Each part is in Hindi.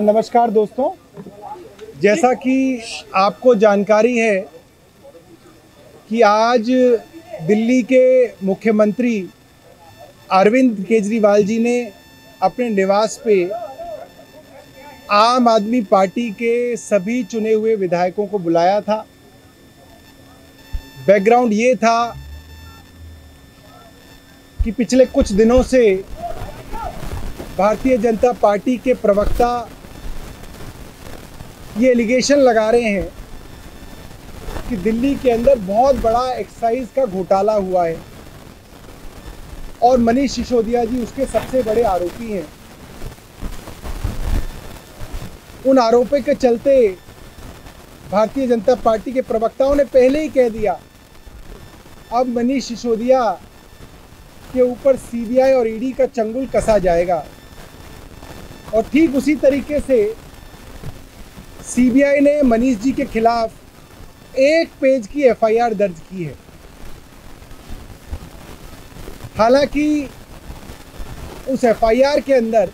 नमस्कार दोस्तों, जैसा कि आपको जानकारी है कि आज दिल्ली के मुख्यमंत्री अरविंद केजरीवाल जी ने अपने निवास पे आम आदमी पार्टी के सभी चुने हुए विधायकों को बुलाया था। बैकग्राउंड ये था कि पिछले कुछ दिनों से भारतीय जनता पार्टी के प्रवक्ता ये एलिगेशन लगा रहे हैं कि दिल्ली के अंदर बहुत बड़ा एक्साइज का घोटाला हुआ है और मनीष सिसोदिया जी उसके सबसे बड़े आरोपी हैं। उन आरोपों के चलते भारतीय जनता पार्टी के प्रवक्ताओं ने पहले ही कह दिया अब मनीष सिसोदिया के ऊपर सीबीआई और ईडी का चंगुल कसा जाएगा। और ठीक उसी तरीके से सीबीआई ने मनीष जी के खिलाफ 1 पेज की एफआईआर दर्ज की है। हालांकि उस एफआईआर के अंदर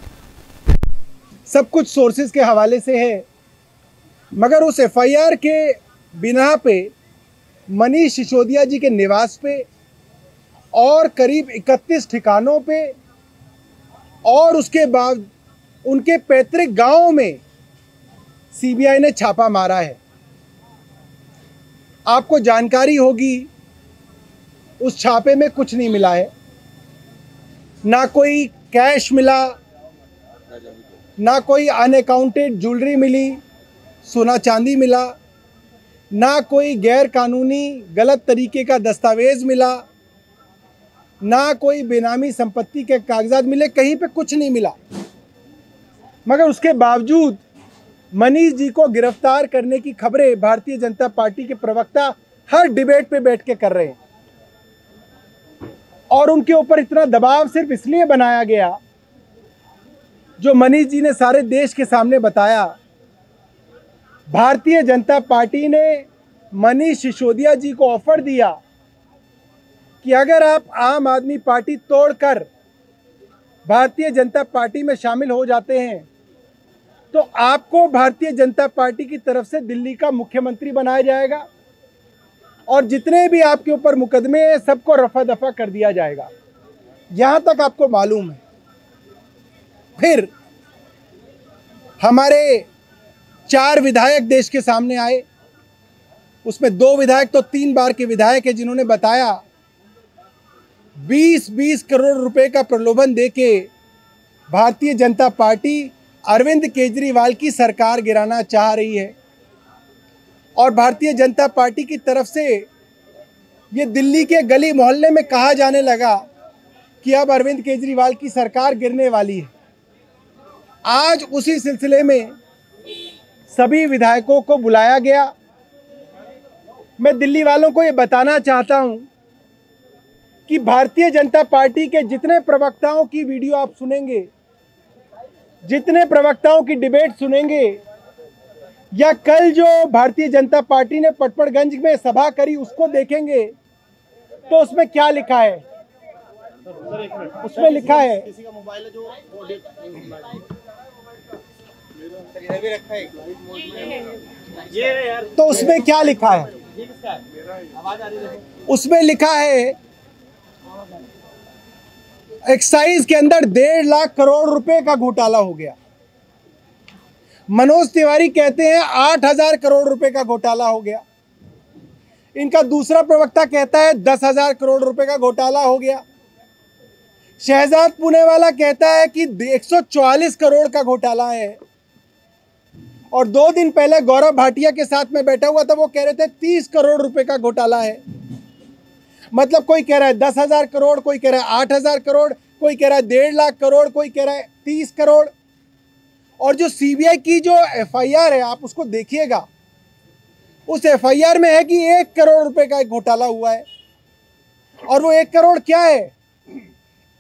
सब कुछ सोर्सेज के हवाले से है, मगर उस एफआईआर के बिना पे मनीष सिसोदिया जी के निवास पे और करीब 31 ठिकानों पे और उसके बाद उनके पैतृक गांव में सीबीआई ने छापा मारा है। आपको जानकारी होगी उस छापे में कुछ नहीं मिला है, ना कोई कैश मिला, ना कोई अनअकाउंटेड ज्वेलरी मिली, सोना चांदी मिला, ना कोई गैर कानूनी गलत तरीके का दस्तावेज मिला, ना कोई बेनामी संपत्ति के कागजात मिले, कहीं पे कुछ नहीं मिला। मगर उसके बावजूद मनीष जी को गिरफ्तार करने की खबरें भारतीय जनता पार्टी के प्रवक्ता हर डिबेट पे बैठ के कर रहे हैं और उनके ऊपर इतना दबाव सिर्फ इसलिए बनाया गया, जो मनीष जी ने सारे देश के सामने बताया। भारतीय जनता पार्टी ने मनीष सिसोदिया जी को ऑफर दिया कि अगर आप आम आदमी पार्टी तोड़कर भारतीय जनता पार्टी में शामिल हो जाते हैं तो आपको भारतीय जनता पार्टी की तरफ से दिल्ली का मुख्यमंत्री बनाया जाएगा और जितने भी आपके ऊपर मुकदमे हैं सबको रफा दफा कर दिया जाएगा। यहां तक आपको मालूम है। फिर हमारे 4 विधायक देश के सामने आए, उसमें 2 विधायक तो 3 बार के विधायक हैं, जिन्होंने बताया 20-20 करोड़ रुपए का प्रलोभन देके भारतीय जनता पार्टी अरविंद केजरीवाल की सरकार गिराना चाह रही है। और भारतीय जनता पार्टी की तरफ से ये दिल्ली के गली मोहल्ले में कहा जाने लगा कि अब अरविंद केजरीवाल की सरकार गिरने वाली है। आज उसी सिलसिले में सभी विधायकों को बुलाया गया। मैं दिल्ली वालों को ये बताना चाहता हूं कि भारतीय जनता पार्टी के जितने प्रवक्ताओं की वीडियो आप सुनेंगे, जितने प्रवक्ताओं की डिबेट सुनेंगे, या कल जो भारतीय जनता पार्टी ने पटपड़गंज में सभा करी उसको देखेंगे, तो उसमें क्या लिखा है? उसमें लिखा है, तो उसमें क्या लिखा है? उसमें लिखा है एक्साइज के अंदर 1.5 लाख करोड़ रुपए का घोटाला हो गया। मनोज तिवारी कहते हैं 8,000 करोड़ रुपए का घोटाला हो गया। इनका दूसरा प्रवक्ता कहता है 10,000 करोड़ रुपए का घोटाला हो गया। शहजाद पुणेवाला कहता है कि 144 करोड़ का घोटाला है। और 2 दिन पहले गौरव भाटिया के साथ में बैठा हुआ था, वो कह रहे थे 30 करोड़ रुपए का घोटाला है। मतलब कोई कह रहा है 10,000 करोड़, कोई कह रहा है 8,000 करोड़, कोई कह रहा है 1.5 लाख करोड़, कोई कह रहा है 30 करोड़। और जो सीबीआई की जो एफआईआर है आप उसको देखिएगा, उस एफआईआर में है कि 1 करोड़ रुपए का एक घोटाला हुआ है। और वो 1 करोड़ क्या है?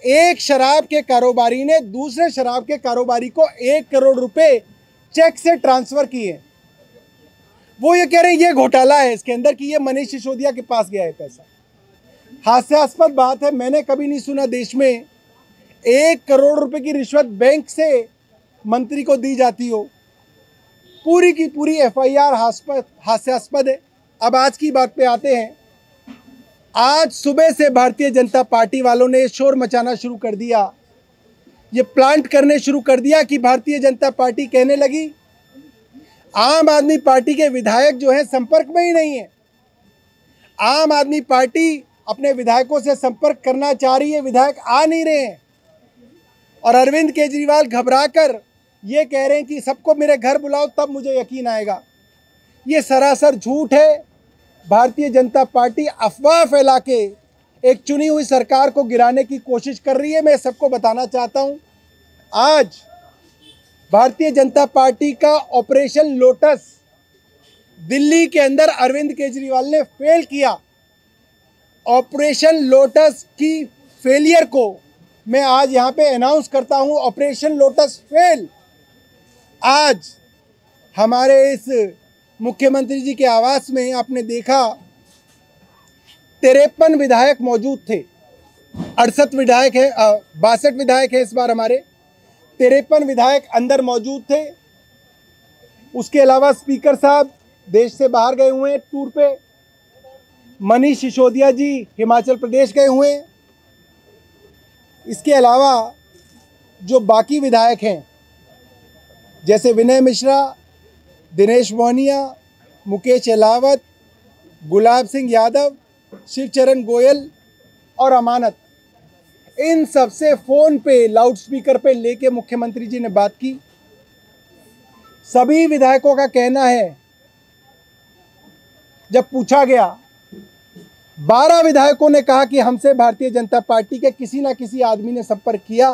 एक शराब के कारोबारी ने दूसरे शराब के कारोबारी को 1 करोड़ रुपए चेक से ट्रांसफर किए। वो ये कह रहे हैं ये घोटाला है इसके अंदर कि ये मनीष सिसोदिया के पास गया है पैसा। हास्यास्पद बात है, मैंने कभी नहीं सुना देश में 1 करोड़ रुपए की रिश्वत बैंक से मंत्री को दी जाती हो। पूरी की पूरी एफआईआर हास्यास्पद है। अब आज की बात पे आते हैं। आज सुबह से भारतीय जनता पार्टी वालों ने शोर मचाना शुरू कर दिया, ये प्लांट करने शुरू कर दिया कि भारतीय जनता पार्टी कहने लगी आम आदमी पार्टी के विधायक जो हैं संपर्क में ही नहीं है। आम आदमी पार्टी अपने विधायकों से संपर्क करना चाह रही है, विधायक आ नहीं रहे हैं। और अरविंद केजरीवाल घबराकर ये कह रहे हैं कि सबको मेरे घर बुलाओ तब मुझे यकीन आएगा। ये सरासर झूठ है। भारतीय जनता पार्टी अफवाह फैला के एक चुनी हुई सरकार को गिराने की कोशिश कर रही है। मैं सबको बताना चाहता हूं, आज भारतीय जनता पार्टी का ऑपरेशन लोटस दिल्ली के अंदर अरविंद केजरीवाल ने फेल किया। ऑपरेशन लोटस की फेलियर को मैं आज यहां पे अनाउंस करता हूं, ऑपरेशन लोटस फेल। आज हमारे इस मुख्यमंत्री जी के आवास में आपने देखा 53 विधायक मौजूद थे। 68 विधायक है, 62 विधायक है इस बार हमारे। 53 विधायक अंदर मौजूद थे। उसके अलावा स्पीकर साहब देश से बाहर गए हुए हैं टूर पे। मनीष सिसोदिया जी हिमाचल प्रदेश गए हुए हैं। इसके अलावा जो बाकी विधायक हैं जैसे विनय मिश्रा, दिनेश मोहनिया, मुकेश अहलावत, गुलाब सिंह यादव, शिवचरण गोयल और अमानत, इन सब से फ़ोन पे लाउड स्पीकर पे लेके मुख्यमंत्री जी ने बात की। सभी विधायकों का कहना है, जब पूछा गया 12 विधायकों ने कहा कि हमसे भारतीय जनता पार्टी के किसी ना किसी आदमी ने संपर्क किया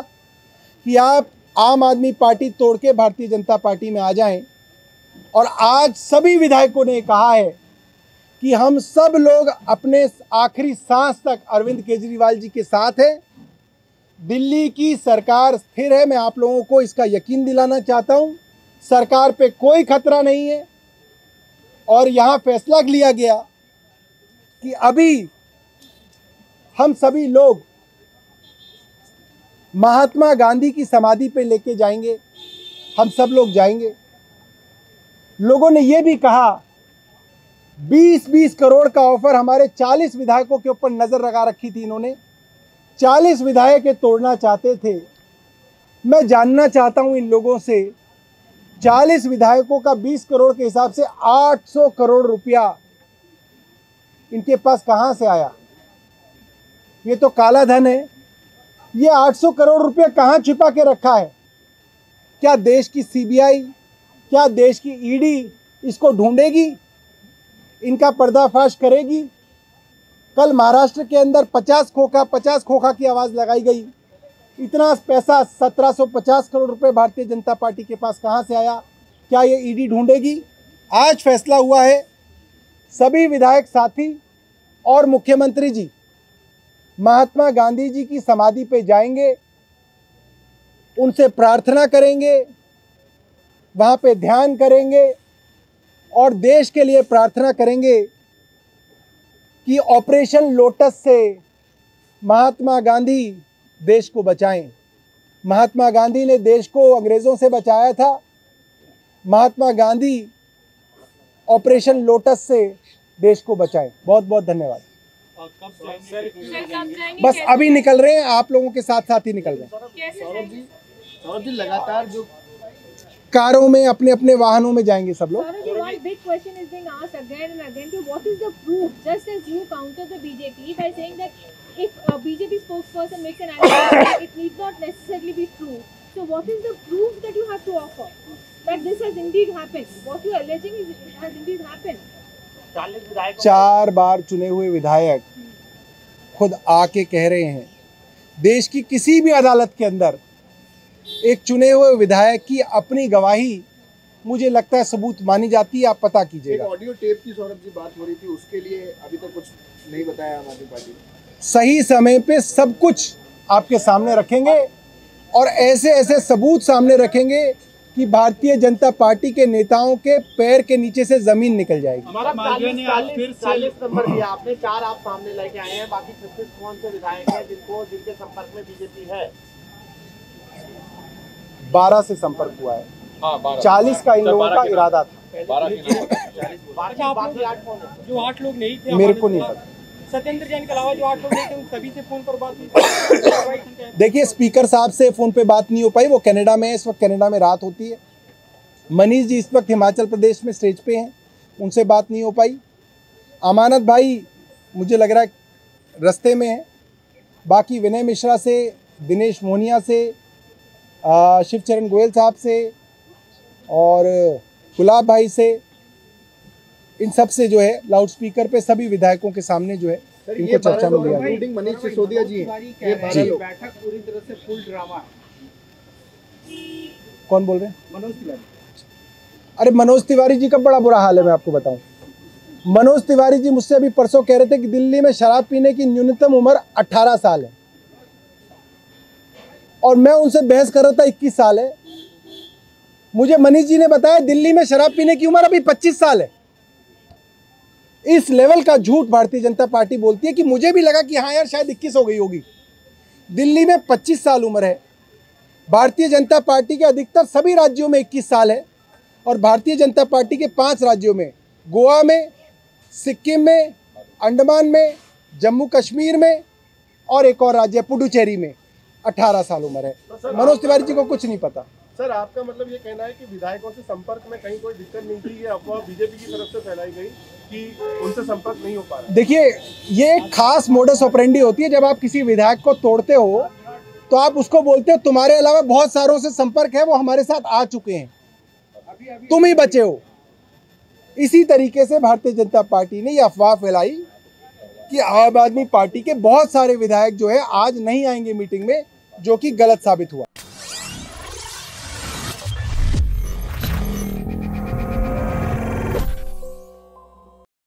कि आप आम आदमी पार्टी तोड़ के भारतीय जनता पार्टी में आ जाएं। और आज सभी विधायकों ने कहा है कि हम सब लोग अपने आखिरी सांस तक अरविंद केजरीवाल जी के साथ हैं। दिल्ली की सरकार स्थिर है। मैं आप लोगों को इसका यकीन दिलाना चाहता हूं, सरकार पे कोई खतरा नहीं है। और यहां फैसला लिया गया कि अभी हम सभी लोग महात्मा गांधी की समाधि पे लेके जाएंगे। हम सब लोग जाएंगे। लोगों ने यह भी कहा 20-20 करोड़ का ऑफर हमारे 40 विधायकों के ऊपर नजर लगा रखी थी। इन्होंने 40 विधायक तोड़ना चाहते थे। मैं जानना चाहता हूं इन लोगों से, 40 विधायकों का 20 करोड़ के हिसाब से 800 करोड़ रुपया इनके पास कहां से आया? ये तो काला धन है। ये 800 करोड़ रुपया कहां छिपा के रखा है? क्या देश की सीबीआई, क्या देश की ईडी इसको ढूंढेगी, इनका पर्दाफाश करेगी? कल महाराष्ट्र के अंदर 50 खोखा की आवाज़ लगाई गई। इतना पैसा 1750 करोड़ रुपए भारतीय जनता पार्टी के पास कहां से आया? क्या ये ईडी ढूंढेगी? आज फैसला हुआ है, सभी विधायक साथी और मुख्यमंत्री जी महात्मा गांधी जी की समाधि पे जाएंगे, उनसे प्रार्थना करेंगे, वहाँ पे ध्यान करेंगे और देश के लिए प्रार्थना करेंगे कि ऑपरेशन लोटस से महात्मा गांधी देश को बचाएं। महात्मा गांधी ने देश को अंग्रेज़ों से बचाया था। महात्मा गांधी ऑपरेशन लोटस से देश को बचाएं। बहुत बहुत धन्यवाद। बस अभी निकल रहे हैं, आप लोगों के साथ साथ ही निकल रहे हैं। सौरभ जी लगातार जो कारों में अपने अपने वाहनों में जाएंगे सब लोग। One big question is being asked again and again. What is the proof? Just as you counter the BJP by saying that if a BJP spokesperson makes an allegation, it need not necessarily be true. So what is the proof that you have to offer that this has indeed happened? What you are alleging is it has indeed happened. 4 बार चुने हुए विधायक खुद आके कह रहे हैं, देश की किसी भी अदालत के अंदर एक चुने हुए विधायक की अपनी गवाही मुझे लगता है सबूत मानी जाती है। आप पता कीजिएगा। ऑडियो टेप की सौरभ जी बात हो रही थी, उसके लिए अभी तक कुछ नहीं बताया आम आदमी पार्टी ने। सही समय पे सब कुछ आपके सामने रखेंगे और ऐसे ऐसे सबूत सामने रखेंगे कि भारतीय जनता पार्टी के नेताओं के पैर के नीचे से जमीन निकल जाएगी। हमारा 40 नंबर दिया आपने, 4 आप सामने लेके आए हैं, बाकी 36 कौन से विधायक हैं जिनके संपर्क में बीजेपी है? 12 से संपर्क हुआ है। हाँ, 12 40 का इन लोगों का इरादा था। 12 की नाम बाकी बाकी 8 कौन है? जो 8 लोग नहीं थे, मेरे को नहीं पता। सत्येंद्र जैन के अलावा जो 8 लोग नहीं थे, उन सभी से फोन पर बात हुई। देखिए, स्पीकर साहब से फ़ोन पे बात नहीं हो पाई, वो कनाडा में है, इस वक्त कनाडा में रात होती है। मनीष जी इस वक्त हिमाचल प्रदेश में स्टेज पे हैं, उनसे बात नहीं हो पाई। अमानत भाई मुझे लग रहा है रास्ते में है। बाकी विनय मिश्रा से, दिनेश मोहनिया से, शिवचरण गोयल साहब से और गुलाब भाई से, इन सब से जो है लाउड स्पीकर पे सभी विधायकों के सामने जो है इनको चर्चा में लिया गया। इंक्लूडिंग मनीष सिसोदिया जी हैं। ये 12 लोग। बैठक पूरी तरह से फुल ड्रामा है। कौन बोल रहे हैं? मनोज तिवारी। अरे मनोज तिवारी जी का बड़ा बुरा हाल है, मैं आपको बताऊं। मनोज तिवारी जी मुझसे अभी परसों कह रहे थे कि दिल्ली में शराब पीने की न्यूनतम उम्र 18 साल है और मैं उनसे बहस कर रहा था 21 साल है। मुझे मनीष जी ने बताया दिल्ली में शराब पीने की उम्र अभी 25 साल है। इस लेवल का झूठ भारतीय जनता पार्टी बोलती है कि मुझे भी लगा कि हाँ यार शायद 21 हो गई होगी। दिल्ली में 25 साल उम्र है। भारतीय जनता पार्टी के अधिकतर सभी राज्यों में 21 साल है और भारतीय जनता पार्टी के 5 राज्यों में, गोवा में, सिक्किम में, अंडमान में, जम्मू कश्मीर में और एक और राज्य पुडुचेरी में 18 साल उम्र है। मनोज तिवारी जी को कुछ नहीं पता। सर, आपका मतलब ये कहना है कि विधायकों से संपर्क में कहीं कोई दिक्कत नहीं थी, ये अफवाह बीजेपी की तरफ से फैलाई गई कि उनसे संपर्क नहीं हो पा रहा? देखिए, ये एक खास मोडस ऑपरेंडी होती है। जब आप किसी विधायक को तोड़ते हो तो आप उसको बोलते हो तुम्हारे अलावा बहुत सारों से संपर्क है, वो हमारे साथ आ चुके हैं, तुम ही बचे हो। इसी तरीके से भारतीय जनता पार्टी ने ये अफवाह फैलाई कि आम आदमी पार्टी के बहुत सारे विधायक जो है आज नहीं आएंगे मीटिंग में, जो कि गलत साबित हुआ।